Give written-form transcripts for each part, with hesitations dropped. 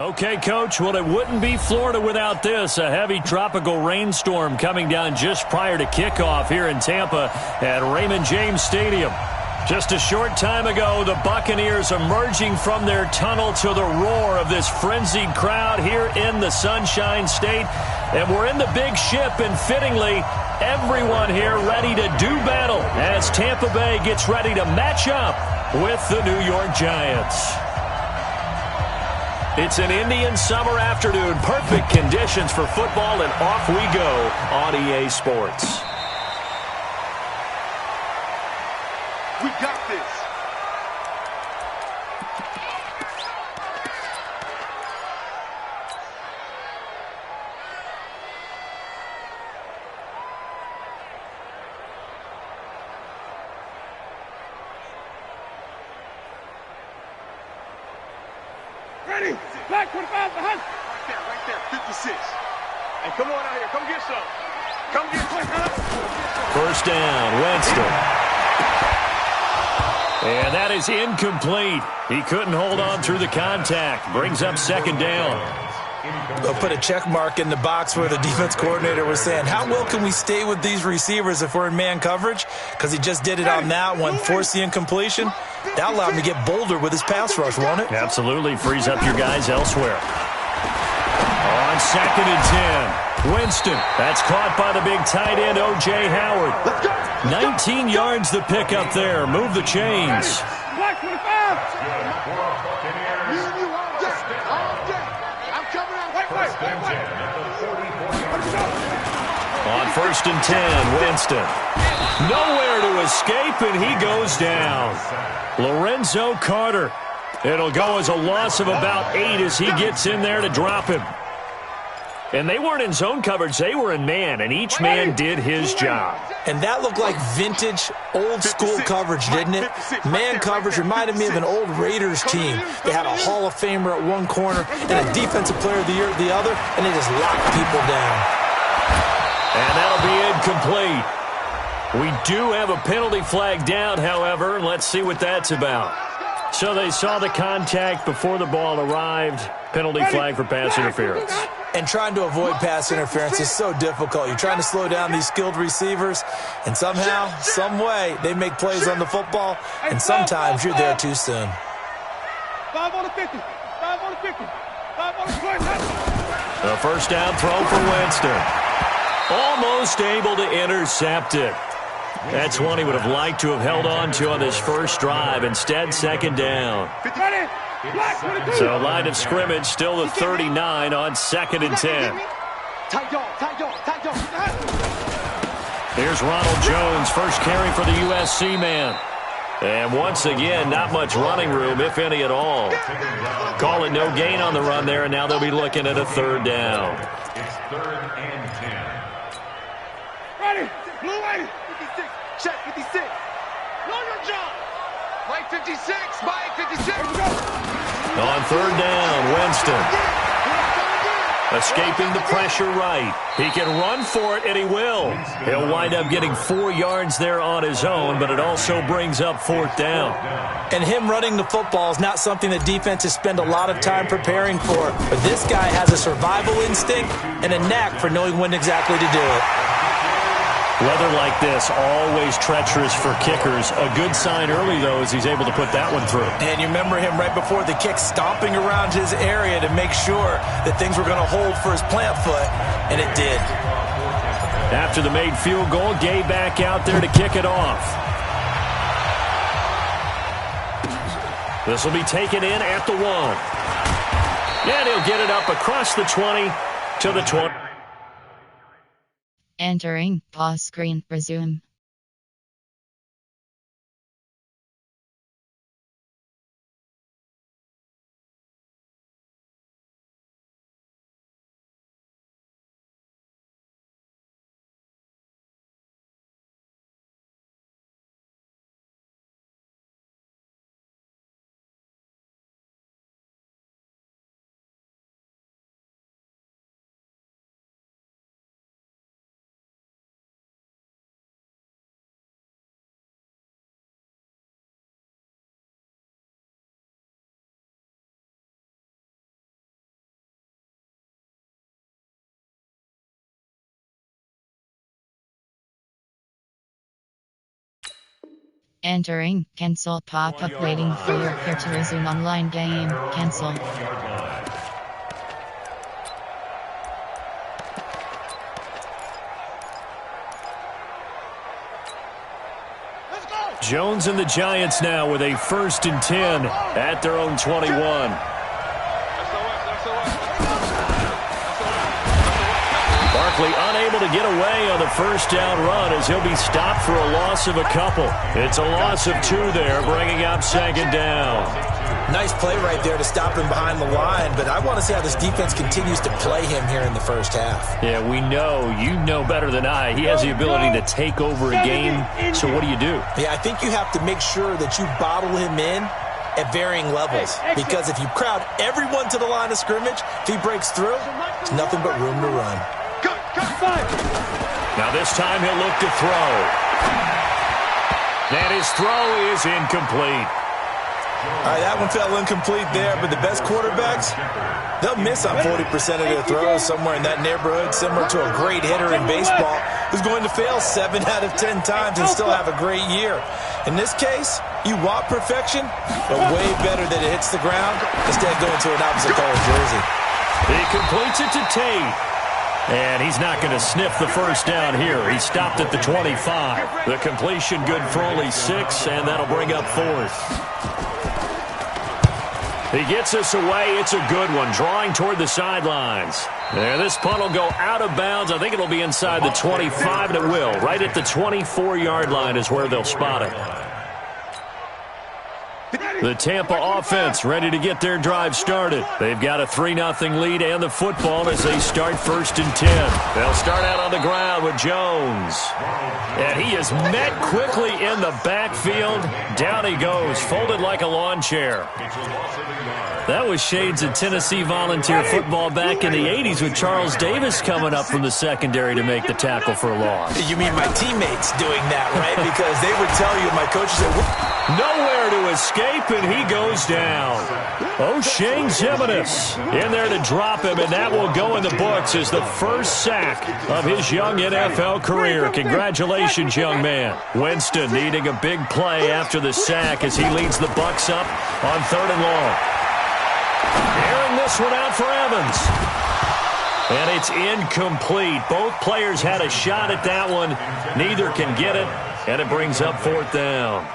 Okay, Coach, well, it wouldn't be Florida without this. A heavy tropical rainstorm coming down just prior to kickoff here in Tampa at Raymond James Stadium. Just a short time ago, the Buccaneers emerging from their tunnel to the roar of this frenzied crowd here in the Sunshine State. And we're in the big ship, and fittingly, everyone here ready to do battle as Tampa Bay gets ready to match up with the New York Giants. It's an Indian summer afternoon. Perfect conditions for football, and off we go on EA Sports. We got this. Ready? Black 25 behind. Right there, 56. Hey, come on out here. Come get some. Come get some. First down, Winston. And that is incomplete. He couldn't hold on through the contact. Brings up second down. They'll put a check mark in the box where the defense coordinator was saying, how well can we stay with these receivers if we're in man coverage? Because he just did it on that one, forced the incompletion. That'll allow him to get bolder with his pass rush, won't it? Absolutely. Frees up your guys elsewhere. On 2nd and 10, Winston. That's caught by the big tight end, O.J. Howard. 19 yards the pick up there. Move the chains. Black 25. On 1st and 10, Winston. Nowhere to escape, and he goes down. Lorenzo Carter. It'll go as a loss of about 8 as he gets in there to drop him. And they weren't in zone coverage. They were in man, and each man did his job. And that looked like vintage, old-school coverage, didn't it? Man coverage reminded me of an old Raiders team. They had a Hall of Famer at one corner and a Defensive Player of the Year at the other, and they just locked people down. And that'll be incomplete. We do have a penalty flag down, however. Let's see what that's about. So they saw the contact before the ball arrived. Penalty flag for pass interference. And trying to avoid pass interference is so difficult. You're trying to slow down these skilled receivers, and somehow, some way, they make plays on the football, and sometimes you're there too soon. 5 on the 50. 5 on the 50. 5 on the 20. The first down throw for Winston. Almost able to intercept it. That's one he would have liked to have held on to on this first drive. Instead, second down. So line of scrimmage still the 39 on 2nd and 10. Here's Ronald Jones, first carry for the USC man. And once again, not much running room, if any at all. Call it no gain on the run there, and now they'll be looking at a 3rd down. It's 3rd and 10. Ready? Blue 80. 56. Check 56. Know your job. Mike 56. Mike 56. On 3rd down, Winston. Escaping the pressure right. He can run for it, and he will. He'll wind up getting 4 yards there on his own, but it also brings up 4th down. And him running the football is not something that defenses spend a lot of time preparing for. But this guy has a survival instinct and a knack for knowing when exactly to do it. Weather like this, always treacherous for kickers. A good sign early, though, is he's able to put that one through. And you remember him right before the kick stomping around his area to make sure that things were going to hold for his plant foot, and it did. After the made field goal, Gay back out there to kick it off. This will be taken in at the 1. And he'll get it up across the 20 to the 20. Entering pause screen, resume. Entering, cancel pop-up waiting for your player to resume online game, cancel. Jones and the Giants now with a 1st and 10 at their own 21. Barkley unable to get away on the first down run as he'll be stopped for a loss of a couple. It's a loss of 2 there, bringing up 2nd down. Nice play right there to stop him behind the line, but I want to see how this defense continues to play him here in the first half. Yeah, we know. You know better than I. He has the ability to take over a game, so what do you do? Yeah, I think you have to make sure that you bottle him in at varying levels, because if you crowd everyone to the line of scrimmage, if he breaks through, there's nothing but room to run. Now this time he'll look to throw. And his throw is incomplete. All right, that one fell incomplete there, but the best quarterbacks, they'll miss on 40% of their throws, somewhere in that neighborhood, similar to a great hitter in baseball who's going to fail 7 out of 10 times and still have a great year. In this case, you want perfection, but way better that it hits the ground instead of going to an opposite color jersey. He completes it to Tate. And he's not going to sniff the first down here. He stopped at the 25. The completion good for only 6, and that'll bring up 4th. He gets us away. It's a good one, drawing toward the sidelines. And this punt will go out of bounds. I think it'll be inside the 25, and it will. Right at the 24-yard line is where they'll spot it. The Tampa offense ready to get their drive started. They've got a 3-0 lead and the football as they start 1st and 10. They'll start out on the ground with Jones. And he is met quickly in the backfield. Down he goes, folded like a lawn chair. That was shades of Tennessee volunteer football back in the 80s with Charles Davis coming up from the secondary to make the tackle for a loss. You mean my teammates doing that, right? Because they would tell you, my coaches said, nowhere to escape, and he goes down. O'Shane Ximines in there to drop him, and that will go in the books as the first sack of his young NFL career. Congratulations, young man. Winston needing a big play after the sack as he leads the Bucs up on 3rd and long. Airing this one out for Evans. And it's incomplete. Both players had a shot at that one. Neither can get it, and it brings up 4th down.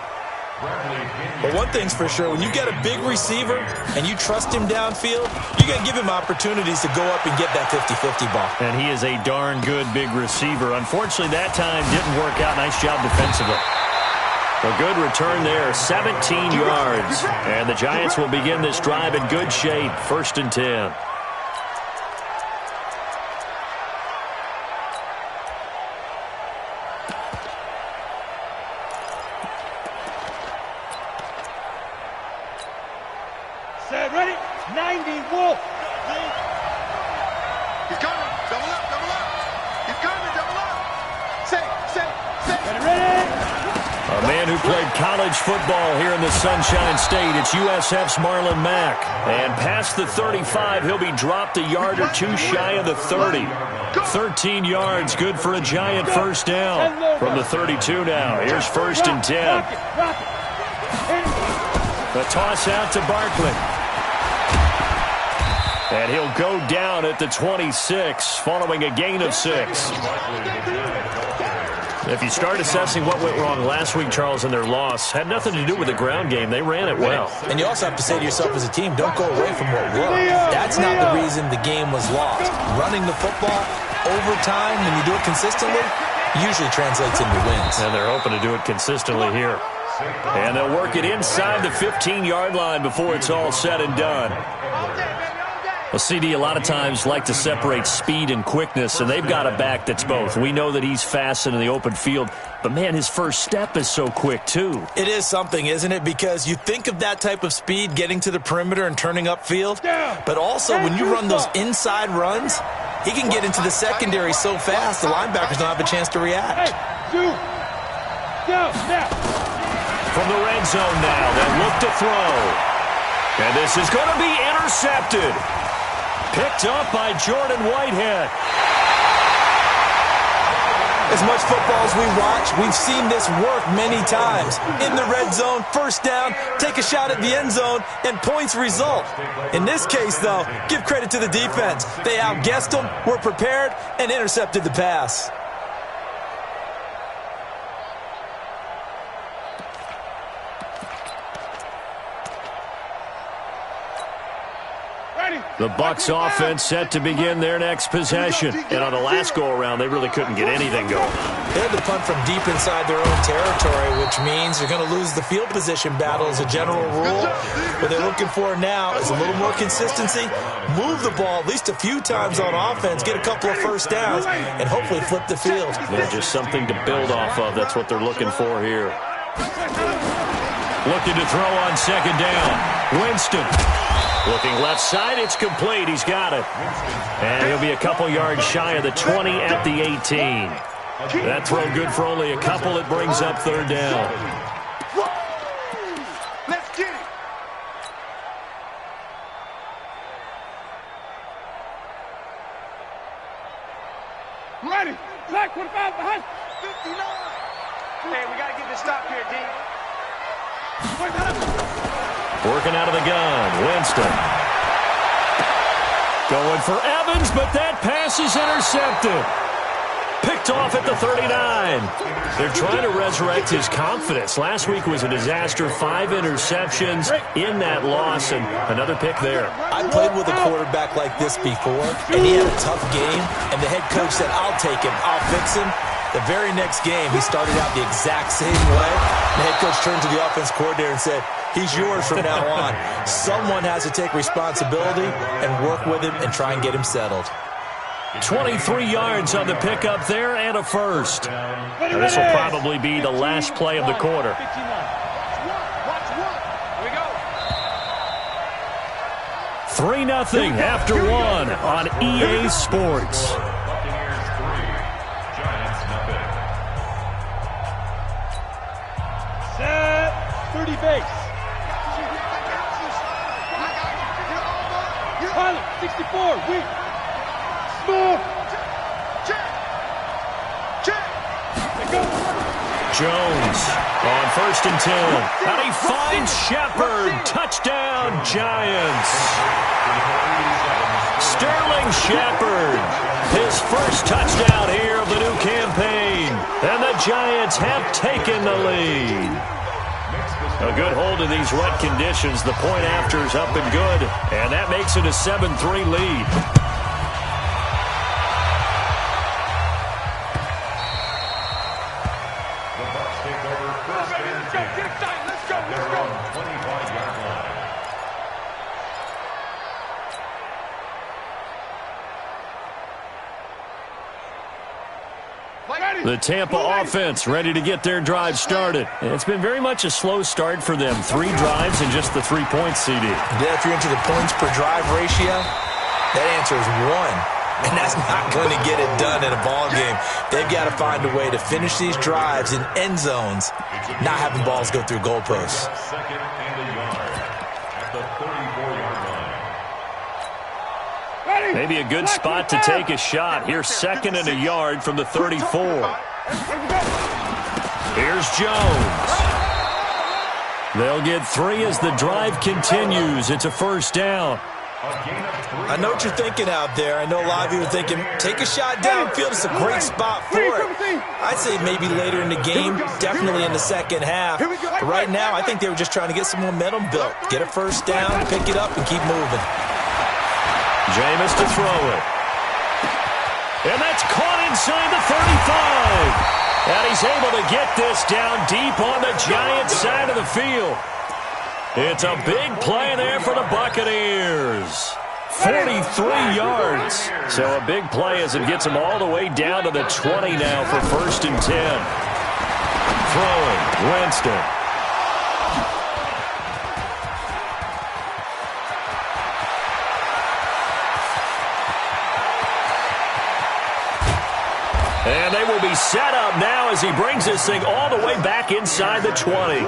But one thing's for sure, when you get a big receiver and you trust him downfield, you got to give him opportunities to go up and get that 50-50 ball. And he is a darn good big receiver. Unfortunately, that time didn't work out. Nice job defensively. A good return there, 17 yards. And the Giants will begin this drive in good shape, 1st and 10. Set, ready? 90, Wolf. He's coming. Double up, double up. He's coming, double up. Say. Ready? A man who played college football here in the Sunshine State. It's USF's Marlon Mack. And past the 35, he'll be dropped a yard or 2 shy of the 30. 13 yards, good for a Giant first down. From the 32 now, here's 1st and 10. The toss out to Barkley. And he'll go down at the 26, following a gain of 6. If you start assessing what went wrong last week, Charles, in their loss, had nothing to do with the ground game. They ran it well. And you also have to say to yourself as a team, don't go away from what worked. That's not the reason the game was lost. Running the football over time, when you do it consistently, usually translates into wins. And they're hoping to do it consistently here. And they'll work it inside the 15-yard line before it's all said and done. Well, CD, a lot of times like to separate speed and quickness, and they've got a back that's both. We know that he's fast in the open field, but, man, his first step is so quick, too. It is something, isn't it? Because you think of that type of speed getting to the perimeter and turning upfield, but also when you run those inside runs, he can get into the secondary so fast the linebackers don't have a chance to react. From the red zone now, they'll look to throw. And this is going to be intercepted. Picked up by Jordan Whitehead. As much football as we watch, we've seen this work many times. In the red zone, first down, take a shot at the end zone, and points result. In this case, though, give credit to the defense. They outguessed them, were prepared, and intercepted the pass. The Bucs offense set to begin their next possession. And on the last go-around, they really couldn't get anything going. They had to punt from deep inside their own territory, which means they're going to lose the field position battle as a general rule. What they're looking for now is a little more consistency, move the ball at least a few times on offense, get a couple of first downs, and hopefully flip the field. Yeah, just something to build off of. That's what they're looking for here. Looking to throw on second down. Winston. Looking left side, it's complete. He's got it. And he'll be a couple yards shy of the 20 at the 18. That throw good for only a couple. It brings up third down. Let's get it. Ready. Flag 45 behind. 59. Hey, we got to get this stop here, D. Working out of the gun, Winston. Going for Evans, but that pass is intercepted. Picked off at the 39. They're trying to resurrect his confidence. Last week was a disaster. 5 interceptions in that loss, and another pick there. I played with a quarterback like this before, and he had a tough game, and the head coach said, I'll take him, I'll fix him. The very next game, he started out the exact same way. The head coach turned to the offense coordinator and said, he's yours from now on. Someone has to take responsibility and work with him and try and get him settled. 23 yards on the pickup there and a first. Now, this will probably be the last play of the quarter. 3-0 after one on EA Sports. Set. 30 base. Pilot, 64, weak. Small. Jones on 1st and 10. And he finds Shepard. Touchdown, Giants. Sterling Shepard. His first touchdown here of the new campaign. And the Giants have taken the lead. A good hold of these rut conditions. The point after is up and good. And that makes it a 7-3 lead. The Tampa offense ready to get their drive started. It's been very much a slow start for them. 3 drives and just the 3 points, CD. Yeah, if you're into the points per drive ratio, that answer is 1. And that's not going to get it done in a ball game. They've got to find a way to finish these drives in end zones, not having balls go through goalposts. Maybe a good spot to take a shot. Here's 2nd and a yard from the 34. Here's Jones. They'll get 3 as the drive continues. It's a first down. I know what you're thinking out there. I know a lot of you are thinking, take a shot downfield. It's a great spot for it. I'd say maybe later in the game, definitely in the second half. But right now, I think they were just trying to get some momentum built. Get a first down, pick it up, and keep moving. Jameis to throw it. And that's caught inside the 35. And he's able to get this down deep on the Giants side of the field. It's a big play there for the Buccaneers. 43 yards. So a big play as it gets them all the way down to the 20 now for 1st and 10. Throwing, Winston. And they will be set up now as he brings this thing all the way back inside the 20.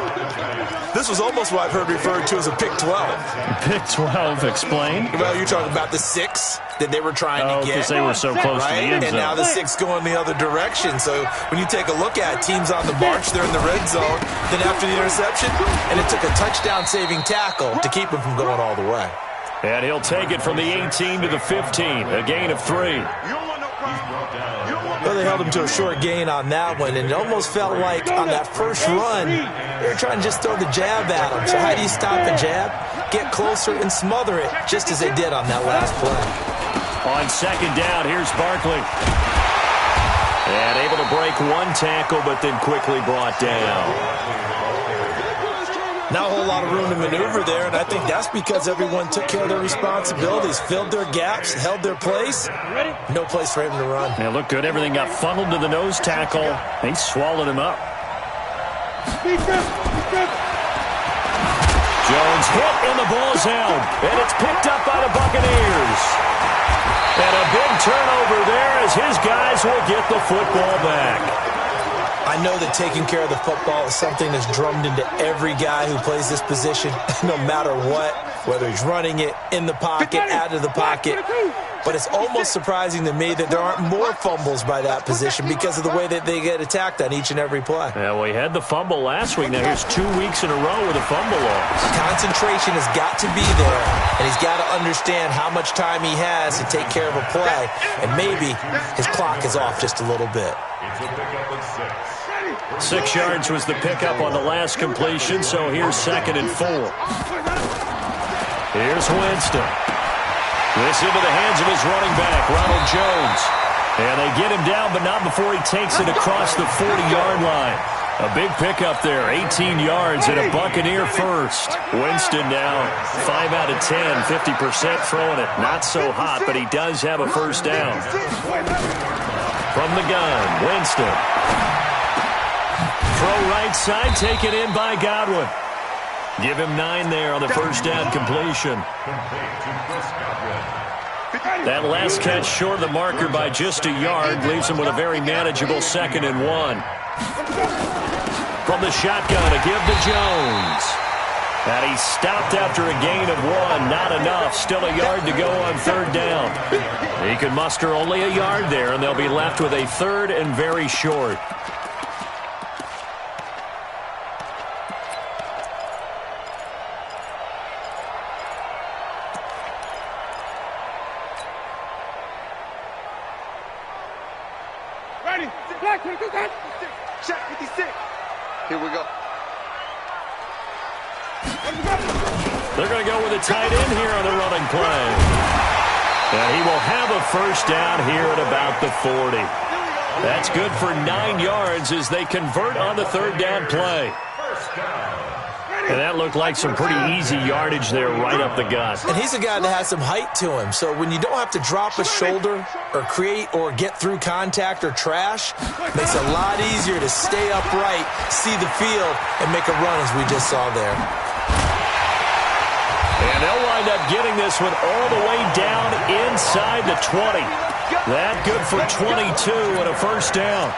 This was almost what I've heard referred to as a pick 12. Pick 12, explain. Well, you're talking about the 6 that they were trying to get. Because they were so close to the end zone. And now the 6 going the other direction. So when you take a look at teams on the march, they're in the red zone. Then after the interception, and it took a touchdown-saving tackle to keep him from going all the way. And he'll take it from the 18 to the 15, a gain of 3. Well, they held him to a short gain on that one, and it almost felt like on that first run, they were trying to just throw the jab at him. So how do you stop the jab? Get closer and smother it, just as they did on that last play. On second down, here's Barkley. And able to break one tackle, but then quickly brought down. Not a whole lot of room to maneuver there, and I think that's because everyone took care of their responsibilities, filled their gaps, held their place. No place for him to run. It looked good. Everything got funneled to the nose tackle. They swallowed him up. Jones hit, and the ball's held. And it's picked up by the Buccaneers. And a big turnover there as his guys will get the football back. I know that taking care of the football is something that's drummed into every guy who plays this position, no matter what, whether he's running it, in the pocket, out of the pocket. But it's almost surprising to me that there aren't more fumbles by that position because of the way that they get attacked on each and every play. Yeah, well, he had the fumble last week. Now here's 2 weeks in a row with a fumble loss. Concentration has got to be there, and he's got to understand how much time he has to take care of a play, and maybe his clock is off just a little bit. 6 yards was the pickup on the last completion, so here's 2nd and 4. Here's Winston. This into the hands of his running back, Ronald Jones. And they get him down, but not before he takes it across the 40-yard line. A big pickup there, 18 yards and a Buccaneer first. Winston now 5 out of 10, 50% throwing it. Not so hot, but he does have a first down. From the gun, Winston. Throw right side, taken in by Godwin. Give him 9 there on the first down completion. That last catch short of the marker by just a yard leaves him with a very manageable 2nd and 1. From the shotgun, a give to Jones. And he stopped after a gain of 1. Not enough. Still a yard to go on 3rd down. He could muster only a yard there, and they'll be left with a 3rd and very short. Check 56. Here we go. They're going to go with a tight end here on the running play. And he will have a first down here at about the 40. That's good for 9 yards as they convert on the 3rd down play. And that looked like some pretty easy yardage there right up the gut. And he's a guy that has some height to him. So when you don't have to drop a shoulder or create or get through contact or trash, it makes it a lot easier to stay upright, see the field, and make a run as we just saw there. And they'll wind up getting this one all the way down inside the 20. That good for 22 and a first down.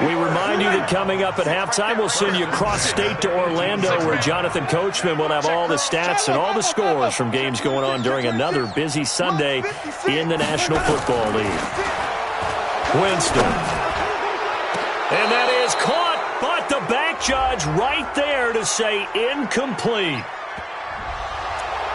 We remind you that coming up at halftime, we'll send you across state to Orlando, where Jonathan Coachman will have all the stats and all the scores from games going on during another busy Sunday in the National Football League. Winston. And that is caught, but the back judge right there to say incomplete.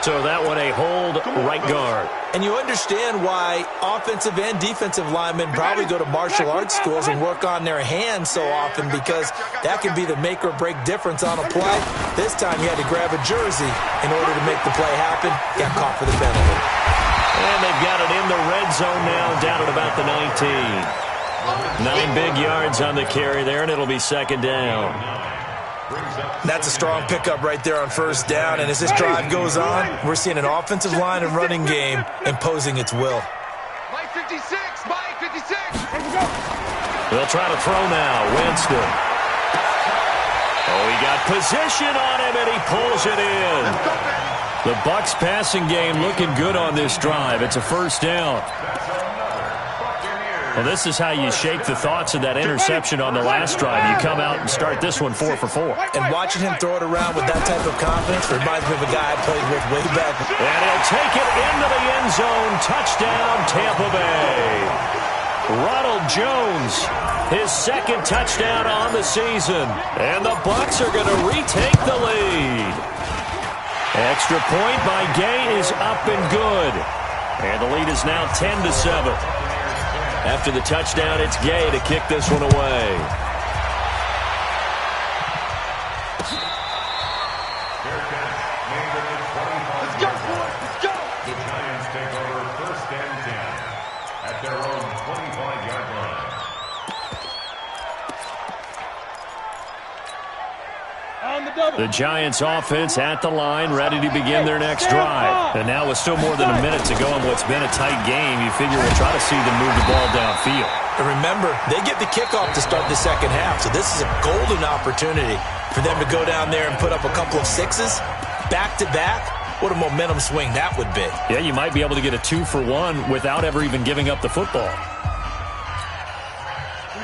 So that one a hold right guard. And you understand why offensive and defensive linemen probably go to martial arts schools and work on their hands so often, because that can be the make or break difference on a play. This time he had to grab a jersey in order to make the play happen. Got caught for the penalty. And they've got it in the red zone now, down at about the 19. 9 big yards on the carry there, and it'll be 2nd down. That's a strong pickup right there on first down, and as this drive goes on, we're seeing an offensive line and running game imposing its will. Mike 56, Mike 56. They'll try to throw now. Winston. Oh, he got position on him, and he pulls it in. The Bucs passing game looking good on this drive. It's a first down. Well, this is how you shake the thoughts of that interception on the last drive. You come out and start this one 4 for 4. And watching him throw it around with that type of confidence reminds me of a guy I played with way back. And he'll take it into the end zone. Touchdown, Tampa Bay. Ronald Jones, his second touchdown on the season. And the Bucs are going to retake the lead. Extra point by Gay is up and good. And the lead is now 10-7. After the touchdown, it's Gay to kick this one away. Let's go, boys. Let's go. The Giants take over 1st and 10 at their own 25-yard line. The Giants offense at the line, ready to begin their next drive. And now with still more than a minute to go in what's been a tight game, you figure we'll try to see them move the ball downfield. And remember, they get the kickoff to start the second half, so this is a golden opportunity for them to go down there and put up a couple of sixes back-to-back. What a momentum swing that would be. Yeah, you might be able to get a 2-for-1 without ever even giving up the football.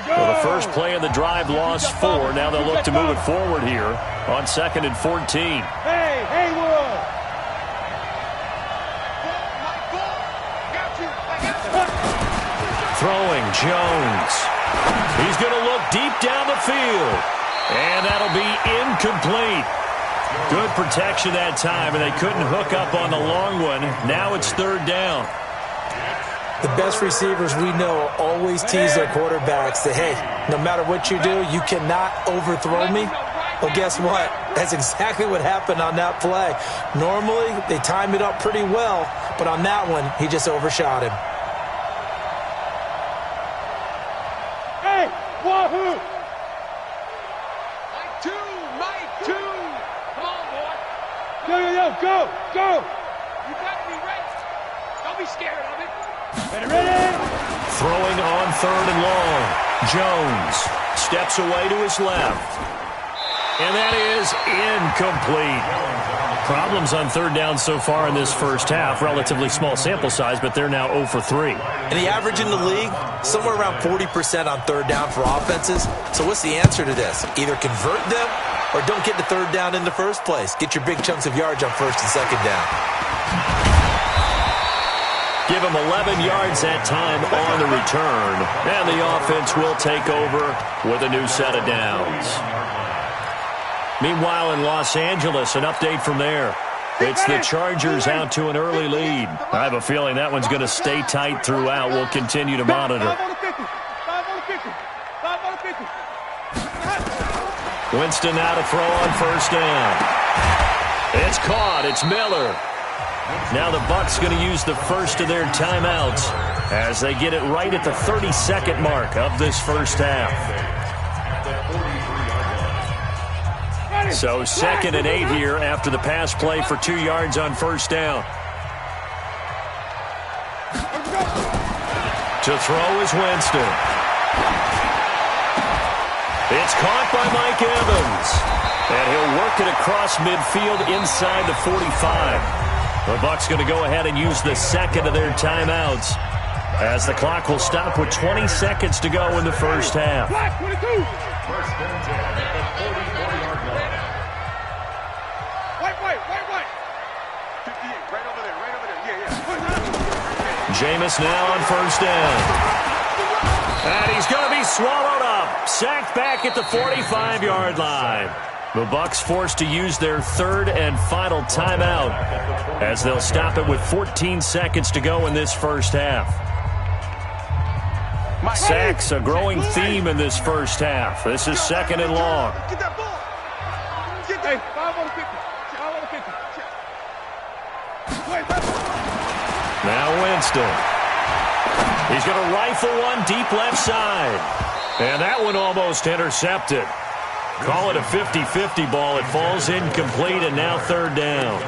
Well, the first play of the drive lost 4. Now they'll look to move it forward here on 2nd and 14. Hey, Haywood! Throwing Jones. He's going to look deep down the field. And that'll be incomplete. Good protection that time, and they couldn't hook up on the long one. Now it's 3rd down. The best receivers we know always tease their quarterbacks that, hey, no matter what you do, you cannot overthrow me. Well, guess what? That's exactly what happened on that play. Normally, they time it up pretty well, but on that one, he just overshot him. Hey, wahoo! Mike two. Come on, boy. Yo, go! You got to be ready. Don't be scared of it. Ready? Throwing on 3rd and long. Jones steps away to his left. And that is incomplete. Problems on 3rd down so far in this first half. Relatively small sample size, but they're now 0 for 3. And the average in the league, somewhere around 40% on 3rd down for offenses. So what's the answer to this? Either convert them or don't get to 3rd down in the first place. Get your big chunks of yards on 1st and 2nd down. Give him 11 yards that time on the return. And the offense will take over with a new set of downs. Meanwhile, in Los Angeles, an update from there. It's the Chargers out to an early lead. I have a feeling that one's going to stay tight throughout. We'll continue to monitor. 5 on the 50. 5 on the 50. 5 on the 50. Winston now to throw on 1st down. It's caught. It's Miller. Now the Bucs going to use the first of their timeouts as they get it right at the 32nd mark of this first half. So 2nd and 8 here after the pass play for 2 yards on 1st down. To throw is Winston. It's caught by Mike Evans. And he'll work it across midfield inside the 45. The Bucs going to go ahead and use the 2nd of their timeouts as the clock will stop with 20 seconds to go in the first half. 22. 1st and 10 at the 44-yard line. White. 58, right over there. Yeah. Jameis now on 1st down. And he's going to be swallowed up. Sacked back at the 45-yard line. The Bucs forced to use their 3rd and final timeout as they'll stop it with 14 seconds to go in this first half. Sacks, a growing theme in this first half. This is 2nd and long. Get that ball. Hey, 5 on the 50. 5 on the 50. Now Winston. He's going to rifle one deep left side. And that one almost intercepted. Call it a 50-50 ball. It falls incomplete, and now 3rd down.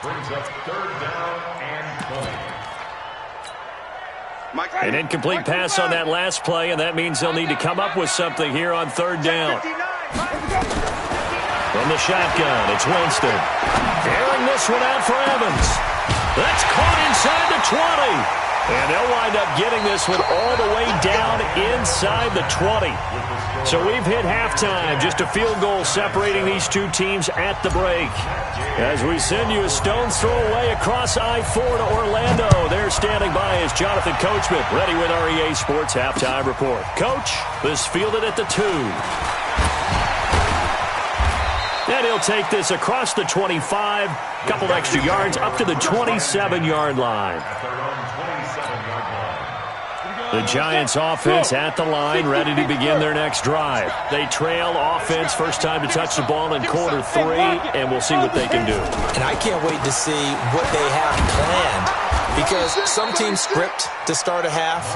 Brings up 3rd down and 20. An incomplete pass on that last play, and that means they'll need to come up with something here on 3rd down. From the shotgun, it's Winston. Airing this one out for Evans. That's caught inside the 20. And they'll wind up getting this one all the way down inside the 20. So we've hit halftime. Just a field goal separating these two teams at the break. As we send you a stone's throw away across I-4 to Orlando. There standing by is Jonathan Coachman, ready with our EA Sports Halftime Report. Coach, this fielded at the 2. And he'll take this across the 25, couple extra yards up to the 27-yard line. The Giants offense at the line, ready to begin their next drive. They trail offense, first time to touch the ball in quarter 3, and we'll see what they can do. And I can't wait to see what they have planned, because some teams script to start a half.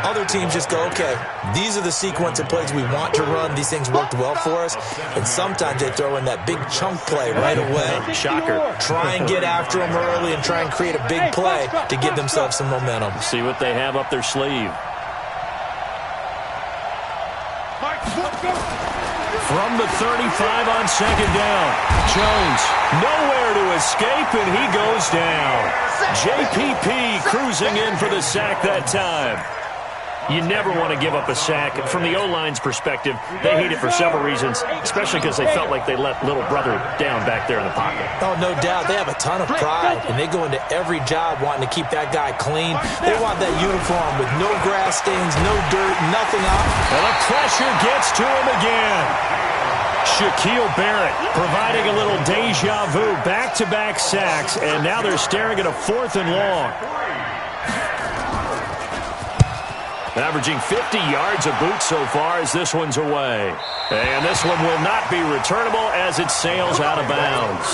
Other teams just go, okay, these are the sequence of plays we want to run. These things worked well for us. And sometimes they throw in that big chunk play right away. Shocker. Try and get after them early and try and create a big play to give themselves some momentum. See what they have up their sleeve. From the 35 on second down, Jones nowhere to escape, and he goes down. JPP cruising in for the sack that time. You never want to give up a sack. From the O-line's perspective, they hate it for several reasons, especially because they felt like they let little brother down back there in the pocket. Oh, no doubt. They have a ton of pride, and they go into every job wanting to keep that guy clean. They want that uniform with no grass stains, no dirt, nothing on it. And the pressure gets to him again. Shaquille Barrett providing a little deja vu, back-to-back sacks, and now they're staring at a 4th and long. Averaging 50 yards a boot so far as this one's away. And this one will not be returnable as it sails out of bounds.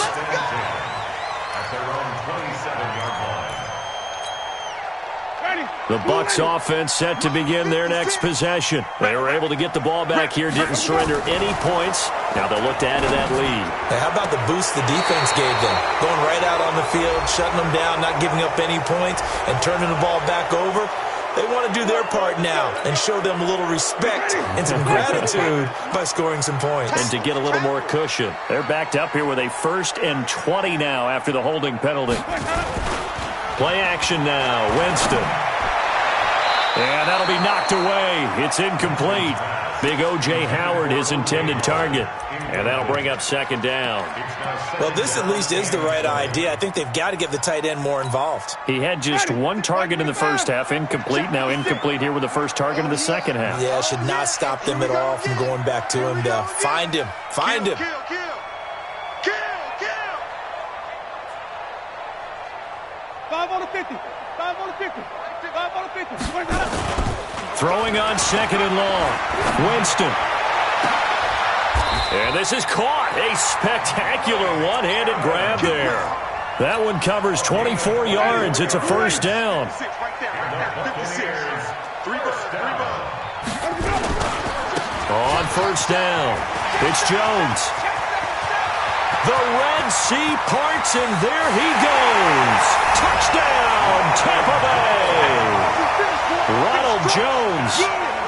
The Bucs offense set to begin their next possession. They were able to get the ball back here, didn't surrender any points. Now they'll look to add to that lead. Hey, how about the boost the defense gave them? Going right out on the field, shutting them down, not giving up any points, and turning the ball back over. They want to do their part now and show them a little respect and some gratitude by scoring some points. And to get a little more cushion. They're backed up here with a 1st and 20 now after the holding penalty. Play action now, Winston. And that'll be knocked away. It's incomplete. Big O.J. Howard, his intended target. And that'll bring up second down. Well, this at least is the right idea. I think they've got to get the tight end more involved. He had just 1 target in the first half, incomplete. Now incomplete here with the first target in the second half. Yeah, should not stop them at all from going back to him to find him. Find him. Kill. 5 on the 50. 5 on the 50. 5 on the 50. Throwing on 2nd and long. Winston. And this is caught. A spectacular one-handed grab there. That one covers 24 yards. It's a first down. On first down, it's Jones. The Red Sea parts, and there he goes. Touchdown, Tampa Bay. Ronald Jones,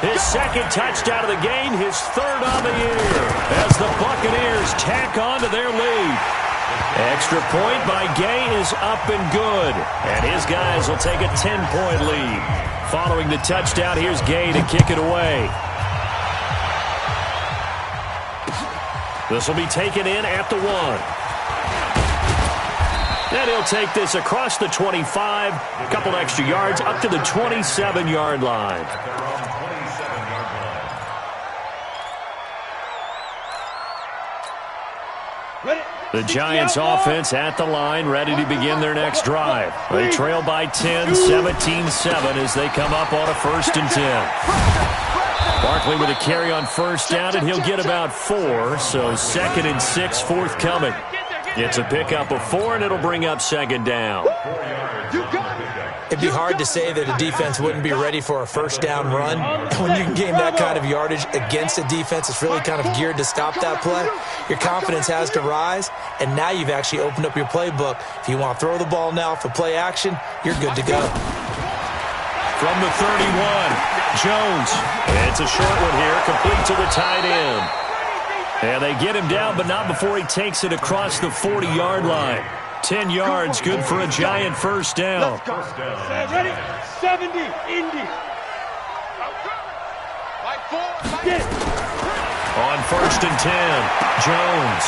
his 2nd touchdown of the game, his 3rd on the year, as the Buccaneers tack on to their lead. Extra point by Gay is up and good, and his guys will take a 10-point lead. Following the touchdown, here's Gay to kick it away. This will be taken in at the 1. And he'll take this across the 25, a couple extra yards up to the 27-yard line. The Giants offense at the line, ready to begin their next drive. They trail by 10, 17-7 as they come up on a 1st and 10. Barkley with a carry on first down, and he'll get about 4, so 2nd and 6 forthcoming. It's a pickup of 4, and it'll bring up second down. It'd be hard to say that a defense wouldn't be ready for a first down run. When you can gain that kind of yardage against a defense that's really kind of geared to stop that play, your confidence has to rise, and now you've actually opened up your playbook. If you want to throw the ball now for play action, you're good to go. From the 31, Jones. It's a short one here, complete to the tight end. And they get him down, but not before he takes it across the 40-yard line. 10 yards, good for a Giant first down. Ready? 70, Indy. Get it. On 1st and 10, Jones.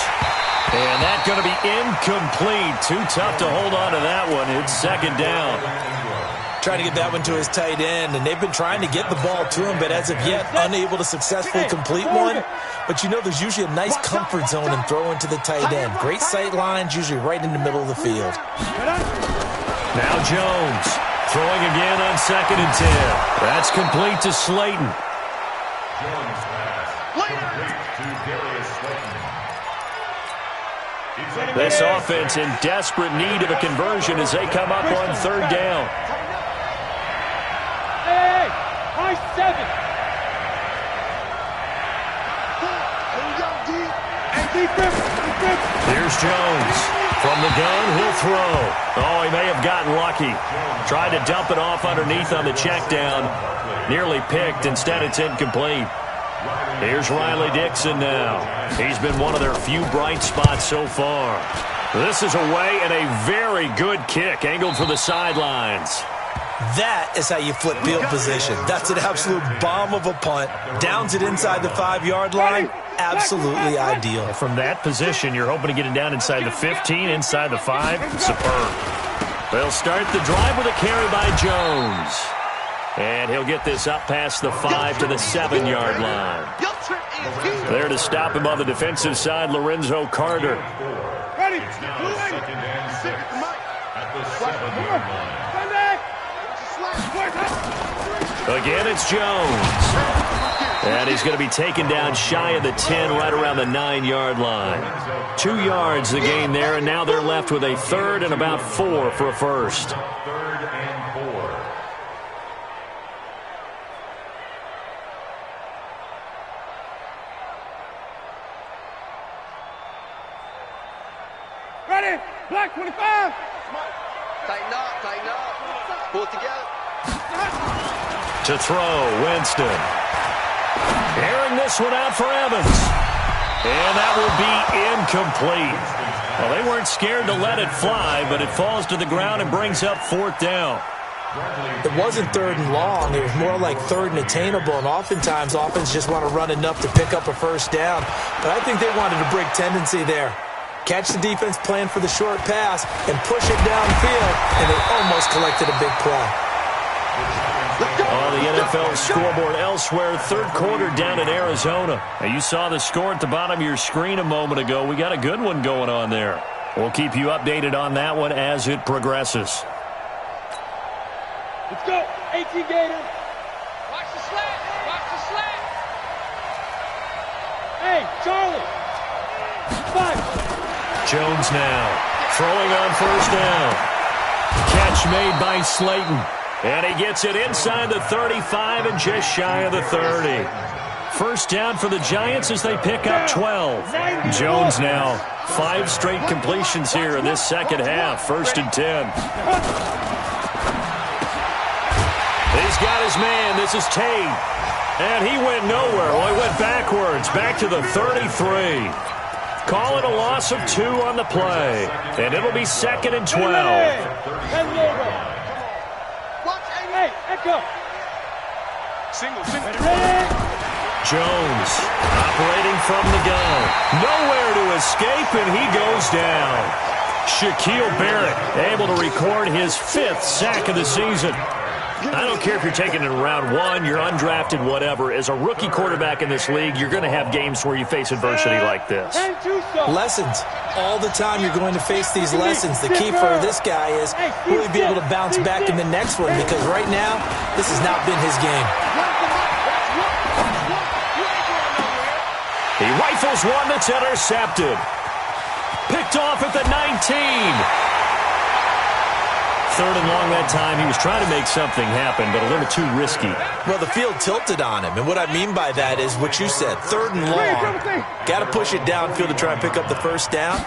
And that's going to be incomplete. Too tough to hold on to that one. It's 2nd down. Trying to get that one to his tight end, and they've been trying to get the ball to him, but as of yet, unable to successfully complete one. But you know there's usually a nice comfort zone in throwing to the tight end. Great sight lines, usually right in the middle of the field. Now Jones throwing again on 2nd and 10. That's complete to Slayton. This offense in desperate need of a conversion as they come up on 3rd down. Hey, high 7. Here's Jones. From the gun, he'll throw. Oh, he may have gotten lucky. Tried to dump it off underneath on the check down. Nearly picked. Instead, it's incomplete. Here's Riley Dixon now. He's been one of their few bright spots so far. This is away and a very good kick angled for the sidelines. That is how you flip field position. That's an absolute bomb of a punt. Downs it inside the 5-yard line. Absolutely ideal. From that position, you're hoping to get it down inside the 15, inside the 5. Superb. They'll start the drive with a carry by Jones. And he'll get this up past the 5 to the 7-yard line. There to stop him on the defensive side, Lorenzo Carter. Ready? Again, it's Jones. And he's going to be taken down shy of the 10, right around the 9-yard line. 2 yards the gain there, and now they're left with a 3rd and about 4 for a first. 3rd and 4. Ready? Black 25. Tighten up, tighten up. Pull it together. To throw, Winston. Airing this one out for Evans. And that will be incomplete. Well, they weren't scared to let it fly, but it falls to the ground and brings up 4th down. It wasn't 3rd and long. It was more like 3rd and attainable, and oftentimes offense just want to run enough to pick up a first down. But I think they wanted a break tendency there. Catch the defense plan for the short pass and push it downfield, and they almost collected a big play. On the NFL scoreboard elsewhere, 3rd quarter down in Arizona. Now, you saw the score at the bottom of your screen a moment ago. We got a good one going on there. We'll keep you updated on that one as it progresses. Let's go. 18 Gator. Watch the slant. Watch the slant. Hey, Charlie. 5. Jones now throwing on 1st down. Catch made by Slayton. And he gets it inside the 35 and just shy of the 30. First down for the Giants as they pick up 12. Jones now 5 straight completions here in this second half. 1st and 10. He's got his man. This is Tate. And he went nowhere. Well, he went backwards. Back to the 33. Call it a loss of 2 on the play. And it'll be 2nd and 12. Hey, echo. Single. Jones operating from the gun. Nowhere to escape, and he goes down. Shaquille Barrett able to record his 5th sack of the season. I don't care if you're taking it in round 1, you're undrafted, whatever. As a rookie quarterback in this league, you're going to have games where you face adversity like this. Lessons. All the time you're going to face these lessons. The key for this guy is will he be able to bounce back in the next one? Because right now, this has not been his game. He rifles one that's intercepted. Picked off at the 19. 3rd and long that time. He was trying to make something happen, but a little too risky. Well, the field tilted on him, and what I mean by that is what you said, 3rd and long. Got to push it downfield to try and pick up the first down.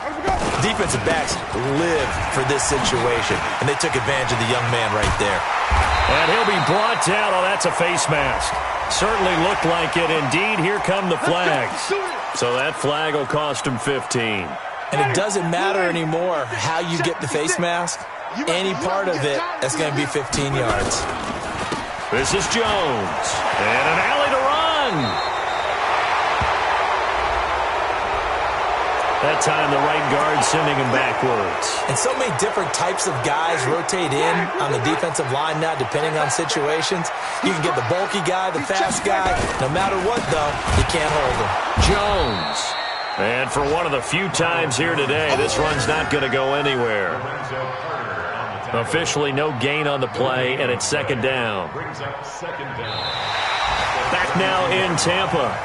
Defensive backs live for this situation, and they took advantage of the young man right there. And he'll be brought down. Oh, that's a face mask. Certainly looked like it. Indeed, here come the flags. So that flag will cost him 15. And it doesn't matter anymore how you get the face mask. Any part of it, that's going to be 15 yards. This is Jones. And an alley to run. That time the right guard sending him backwards. And so many different types of guys rotate in on the defensive line now, depending on situations. You can get the bulky guy, the fast guy. No matter what, though, you can't hold him. Jones. And for one of the few times here today, this run's not going to go anywhere. Officially no gain on the play, and it's second down. Back now in Tampa.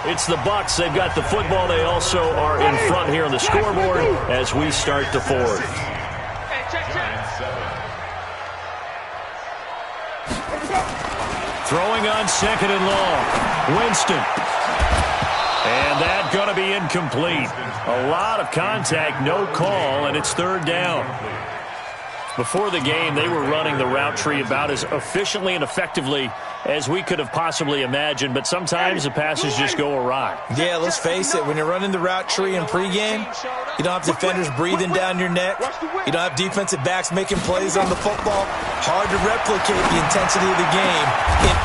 It's the Bucs. They've got the football. They also are in front here on the scoreboard as we start the fourth. Throwing on second and long. Winston. And that going to be incomplete. A lot of contact, no call, and it's third down. Before the game, they were running the route tree about as efficiently and effectively as we could have possibly imagined, but sometimes the passes just go awry. Yeah, let's face it, when you're running the route tree in pregame, you don't have defenders breathing down your neck. You don't have defensive backs making plays on the football. Hard to replicate the intensity of the game.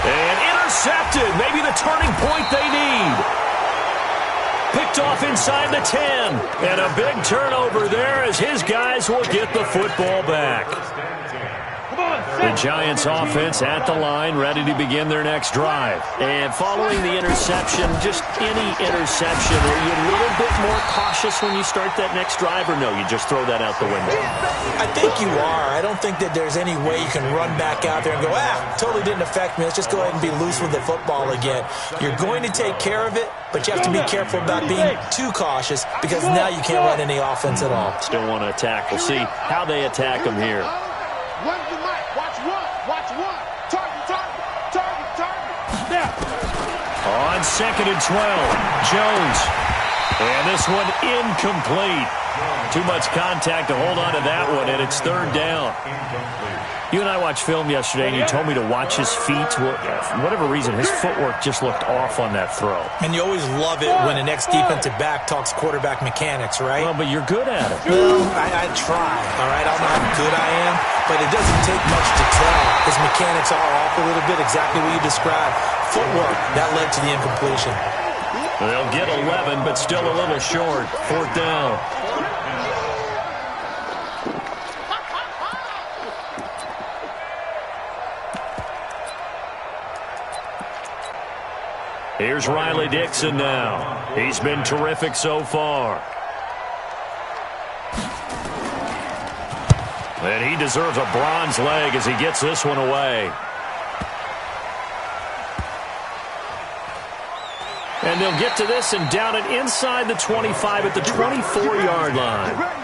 And intercepted, maybe the turning point they need. Picked off inside the 10. And a big turnover there as his guys will get the football back. The Giants offense at the line, ready to begin their next drive. And following the interception, just any interception, are you a little bit more cautious when you start that next drive, or no, you just throw that out the window? I think you are. I don't think that there's any way you can run back out there and go, totally didn't affect me. Let's just go ahead and be loose with the football again. You're going to take care of it, but you have to be careful about being too cautious because now you can't run any offense at all. Still want to attack. We'll see how they attack them here. Where's the mic? Watch one. Watch one. Target, target, target, target. Now. On second and 12, Jones. And this one incomplete. Too much contact to hold on to that one, and it's third down. You and I watched film yesterday, and you told me to watch his feet. For whatever reason, his footwork just looked off on that throw. And you always love it when an ex-defensive back talks quarterback mechanics, right? Well, but you're good at it. Well, I try, all right? I don't know how good I am, but it doesn't take much to tell. His mechanics are off a little bit, exactly what you described. Footwork, that led to the incompletion. They'll get 11, but still a little short. Fourth down. Here's Riley Dixon now. He's been terrific so far. And he deserves a bronze leg as he gets this one away. And they'll get to this and down it inside the 25 at the 24-yard line.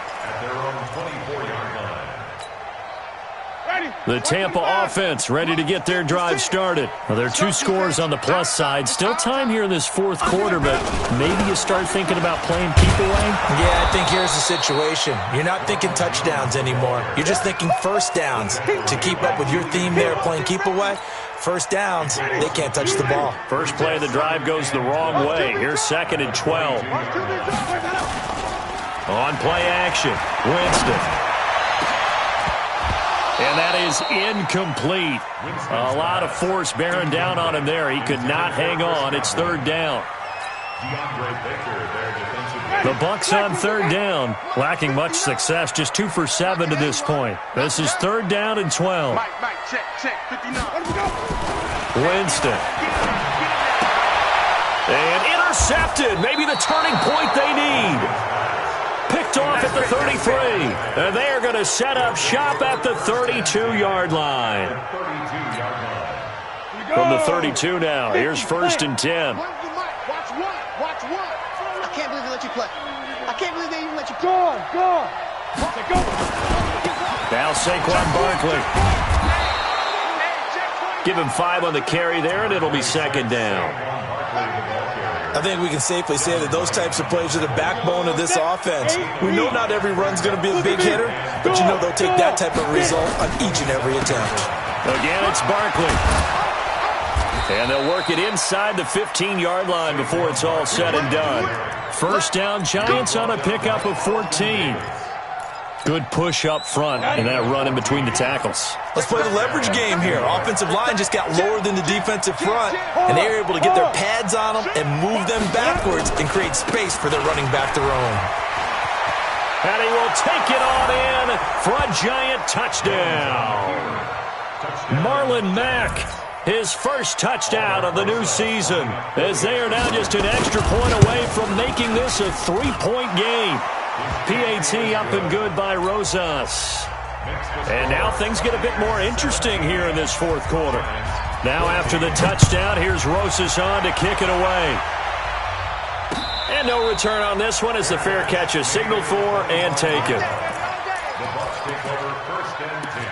The Tampa offense ready to get their drive started. Well, there are two scores on the plus side. Still time here in this fourth quarter, but maybe you start thinking about playing keep away? Yeah, I think here's the situation. You're not thinking touchdowns anymore. You're just thinking first downs. To keep up with your theme there, playing keep away, first downs, they can't touch the ball. First play of the drive goes the wrong way. Here's second and 12. On play action, Winston. And that is incomplete. A lot of force bearing down on him there. He could not hang on. It's third down. The Bucs on third down, lacking much success, just 2 for 7 to this point. This is third down and 12. Winston. And intercepted. Maybe the turning point they need. Picked off at the 33. And they are going to set up shop at the 32-yard line. From the 32 now, here's first and 10. Watch one. Watch one. I can't believe they let you play. I can't believe they even let you play. Go. Now Saquon Barkley. Give him 5 on the carry there, and it'll be second down. I think we can safely say that those types of plays are the backbone of this offense. We know not every run's going to be a big hitter, but you know they'll take that type of result on each and every attempt. Again, it's Barkley. And they'll work it inside the 15-yard line before it's all said and done. First down, Giants on a pickup of 14. Good push up front and that run in between the tackles. Let's play the leverage game here. Offensive line just got lower than the defensive front, and they were able to get their pads on them and move them backwards and create space for their running back to roam. And he will take it on in for a Giant touchdown. Marlon Mack, his first touchdown of the new season, as they are now just an extra point away from making this a three-point game. PAT up and good by Rosas. And now things get a bit more interesting here in this fourth quarter. Now after the touchdown, here's Rosas on to kick it away. And no return on this one as the fair catch is signaled for and taken. The Bucs take over first and 10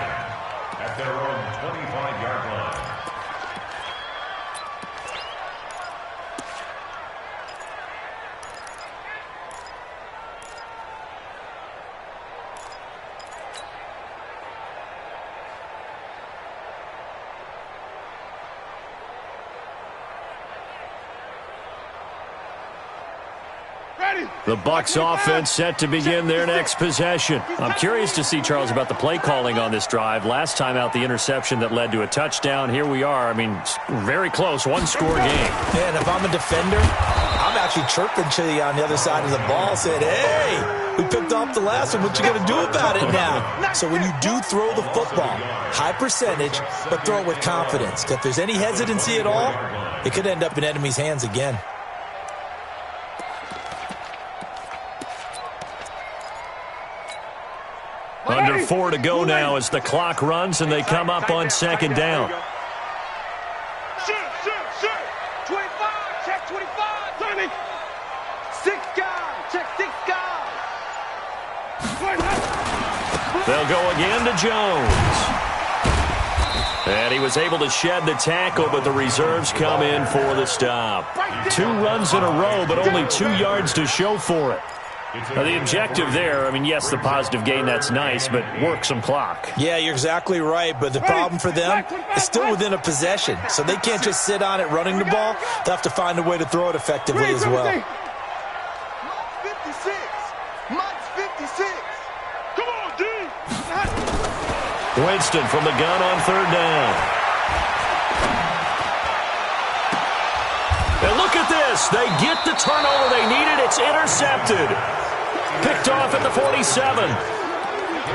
at their own 25-yard line. The Bucs offense set to begin their next possession. I'm curious to see, Charles, about the play calling on this drive. Last time out, the interception that led to a touchdown. Here we are. I mean, very close, one-score game. Yeah, and if I'm a defender, I'm actually chirping to you on the other side of the ball, saying, hey, we picked off the last one. What you going to do about it now? So when you do throw the football, high percentage, but throw it with confidence. If there's any hesitancy at all, it could end up in enemy's hands again. Under 4 to go now as the clock runs and they come up on second down. Shoot. 25, check 25. 20. 6 guys, check 6 guys. They'll go again to Jones. And he was able to shed the tackle, but the reserves come in for the stop. 2 runs in a row, but only 2 yards to show for it. Now, the objective there, I mean, yes, the positive gain, that's nice, but work some clock. Yeah, you're exactly right, but the problem for them is still within a possession, so they can't just sit on it running the ball. They'll have to find a way to throw it effectively as well. 56. Mike's 56. Come on, D. Winston from the gun on third down. And look at this. They get the turnover they needed. It's intercepted. Picked off at the 47.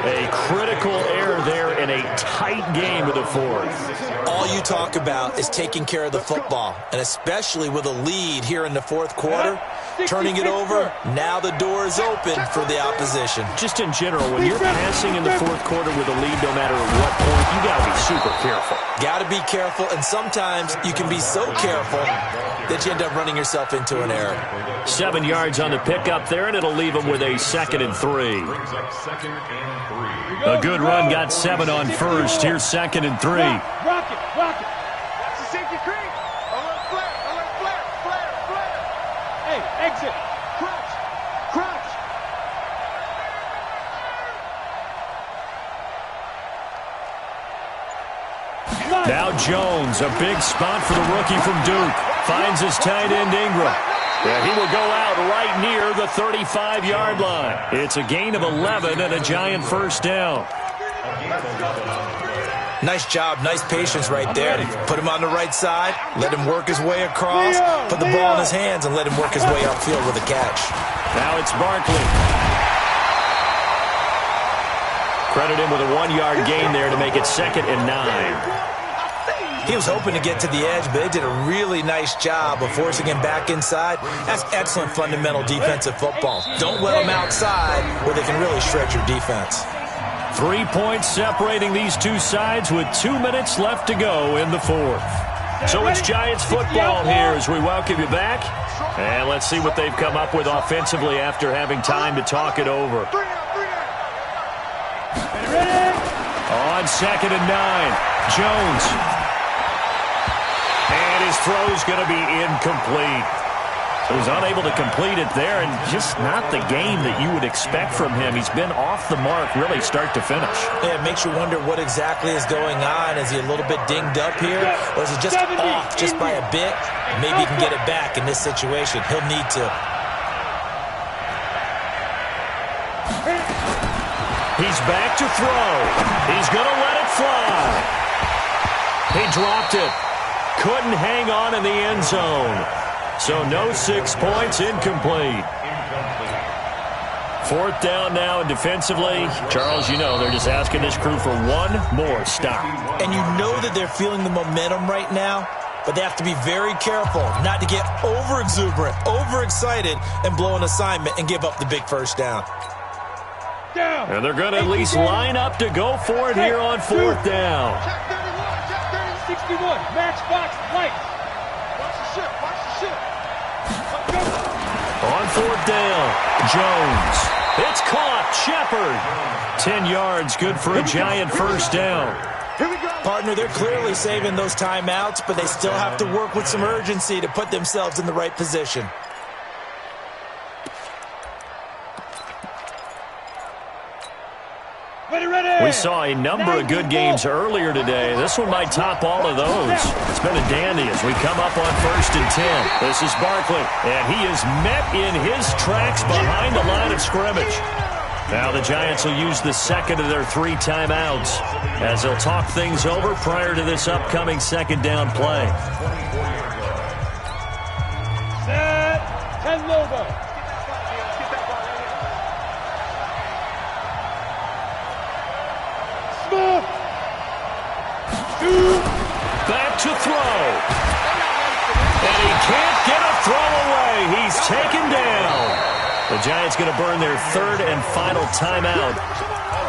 A critical error there in a tight game of the fourth. All you talk about is taking care of the football, and especially with a lead here in the fourth quarter, turning it over, now the door is open for the opposition. Just in general, when you're passing in the fourth quarter with a lead, no matter at what point, you got to be super careful. Got to be careful, and sometimes you can be so careful that you end up running yourself into an error. 7 yards on the pickup there, and it'll leave them with a 2nd and 3. Brings up 2nd and 3. A good run got 7 on first. Here's 2nd and 3. Rock it. That's the safety creep. Alert flare. Hey, exit. Crouch. Now Jones, a big spot for the rookie from Duke. Finds his tight end Ingram. And he will go out right near the 35-yard line. It's a gain of 11 and a Giant first down. Nice job, nice patience right there. Put him on the right side, let him work his way across, put the ball in his hands, and let him work his way upfield with a catch. Now it's Barkley. Credit him with a 1-yard gain there to make it 2nd and 9. He was hoping to get to the edge, but they did a really nice job of forcing him back inside. That's excellent fundamental defensive football. Don't let them outside where they can really shred your defense. 3 points separating these two sides with 2 minutes left to go in the fourth. So it's Giants football here as we welcome you back. And let's see what they've come up with offensively after having time to talk it over. On 2nd and 9, Jones. And his throw's going to be incomplete. He was unable to complete it there, and just not the game that you would expect from him. He's been off the mark really start to finish. Yeah, it makes you wonder what exactly is going on. Is he a little bit dinged up here, or is he just off just by a bit? Maybe he can get it back in this situation. He'll need to. He's back to throw. He's going to let it fly. He dropped it. Couldn't hang on in the end zone. So no 6 points, incomplete. Fourth down now, and defensively, Charles, you know, they're just asking this crew for one more stop. And you know that they're feeling the momentum right now, but they have to be very careful not to get over-exuberant, overexcited, and blow an assignment and give up the big first down. And they're going to at least line up to go for it here on fourth down. Check 31, check 30, 61, matchbox, lights. Watch the ship, watch the ship. On fourth down, Jones. It's caught. Shepard. 10 yards, good for a Giant first down. Here we go. Partner, they're clearly saving those timeouts, but they still have to work with some urgency to put themselves in the right position. We saw a number of good games earlier today. This one might top all of those. It's been a dandy as we come up on 1st and 10. This is Barkley, and he is met in his tracks behind the line of scrimmage. Now the Giants will use the second of their 3 timeouts as they'll talk things over prior to this upcoming second down play. Set, 10 logo. Back to throw. And he can't get a throw away. He's taken down. The Giants going to burn their 3rd and final timeout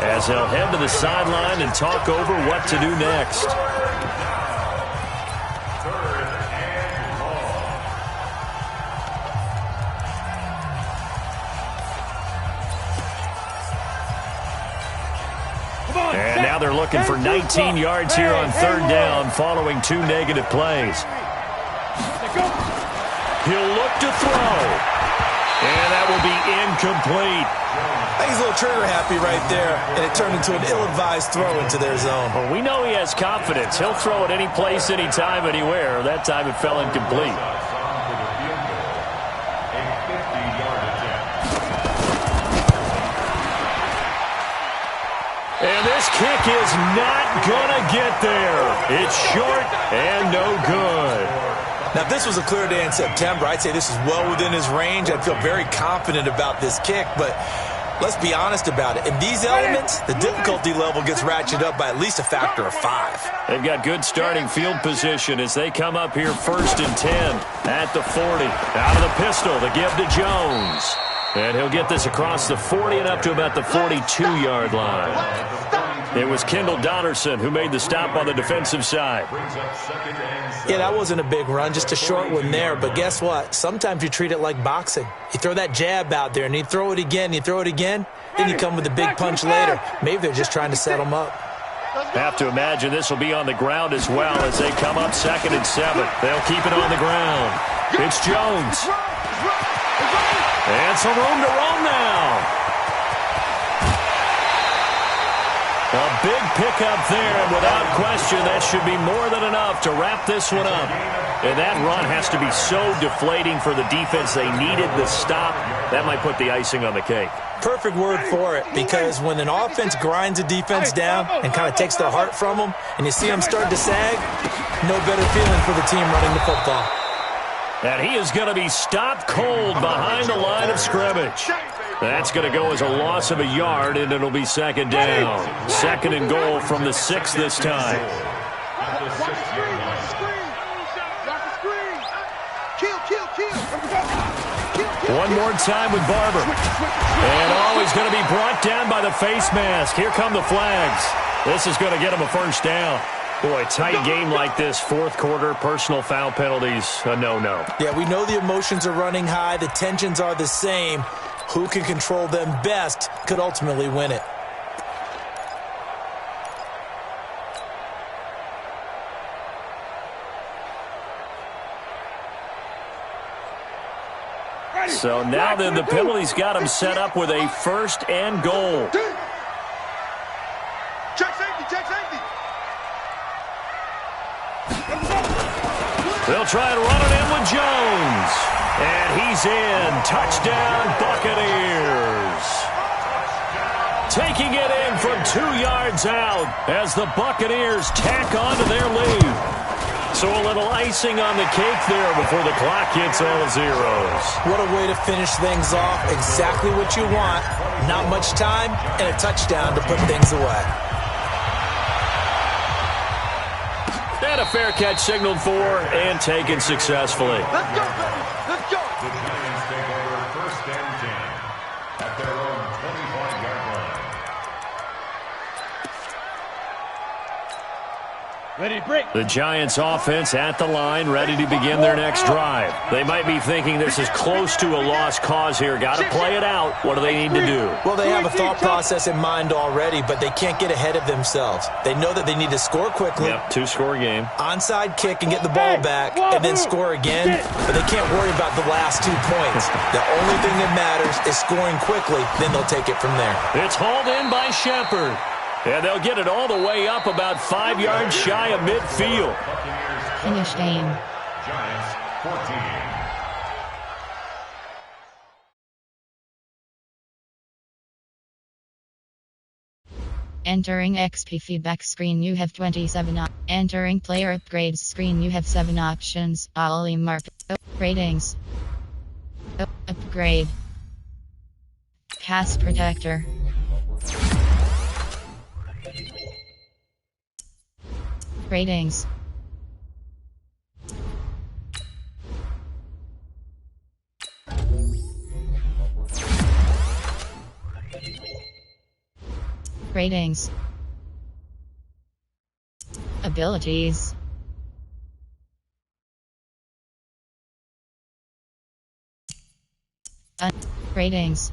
as they'll head to the sideline and talk over what to do next. And now they're looking for 19 yards here on 3rd down following 2 negative plays. He'll look to throw. And that will be incomplete. I think he's a little trigger happy right there, and it turned into an ill-advised throw into their zone. Well, we know he has confidence. He'll throw it any place, anytime, anywhere. That time it fell incomplete. And this kick is not going to get there. It's short and no good. Now, if this was a clear day in September, I'd say this is well within his range. I'd feel very confident about this kick, but let's be honest about it. In these elements, the difficulty level gets ratcheted up by at least a factor of 5. They've got good starting field position as they come up here 1st and 10 at the 40. Out of the pistol, the give to Jones. And he'll get this across the 40 and up to about the 42-yard line. It was Kendall Donnerson who made the stop on the defensive side. Yeah, that wasn't a big run, just a short one there. But guess what? Sometimes you treat it like boxing. You throw that jab out there, and you throw it again, then you come with a big punch later. Maybe they're just trying to set them up. Have to imagine this will be on the ground as well as they come up 2nd and 7. They'll keep it on the ground. It's Jones. And some room to roam now. A big pickup there, and without question, that should be more than enough to wrap this one up. And that run has to be so deflating for the defense. They needed the stop. That might put the icing on the cake. Perfect word for it, because when an offense grinds a defense down and kind of takes their heart from them, and you see them start to sag, no better feeling for the team running the football. And he is going to be stopped cold behind the line of scrimmage. That's going to go as a loss of a yard, and it'll be 2nd down. 2nd and goal from the 6 this time. One more time with Barber. And he's going to be brought down by the face mask. Here come the flags. This is going to get him a first down. Boy, tight game like this, 4th quarter, personal foul penalties, a no-no. Yeah, we know the emotions are running high. The tensions are the same. Who can control them best could ultimately win it. So now then, the penalty's got him set up with a 1st and goal. Check safety, check safety. They'll try and run it in with Jones. And he's in. Touchdown, Buccaneers. Taking it in from 2 yards out as the Buccaneers tack on to their lead. So a little icing on the cake there before the clock hits all zeros. What a way to finish things off. Exactly what you want. Not much time and a touchdown to put things away. And a fair catch signaled for and taken successfully. Let's go, baby. Let's go. The Giants take over 1st and 10 at their own 25-yard line. Ready to break. The Giants offense at the line, ready to begin their next drive. They might be thinking this is close to a lost cause here. Got to play it out. What do they need to do? Well, they have a thought process in mind already, but they can't get ahead of themselves. They know that they need to score quickly. Yep, 2-score game. Onside kick and get the ball back and then score again, but they can't worry about the last 2 points. The only thing that matters is scoring quickly, then they'll take it from there. It's hauled in by Shepard. And they'll get it all the way up about 5 yards shy of midfield. Finish game. Giants 14. Entering XP feedback screen, you have 27 Entering player upgrades screen, you have 7 options. Ollie mark. Ratings. Upgrade. Pass protector. Ratings. Ratings. Abilities. Ratings.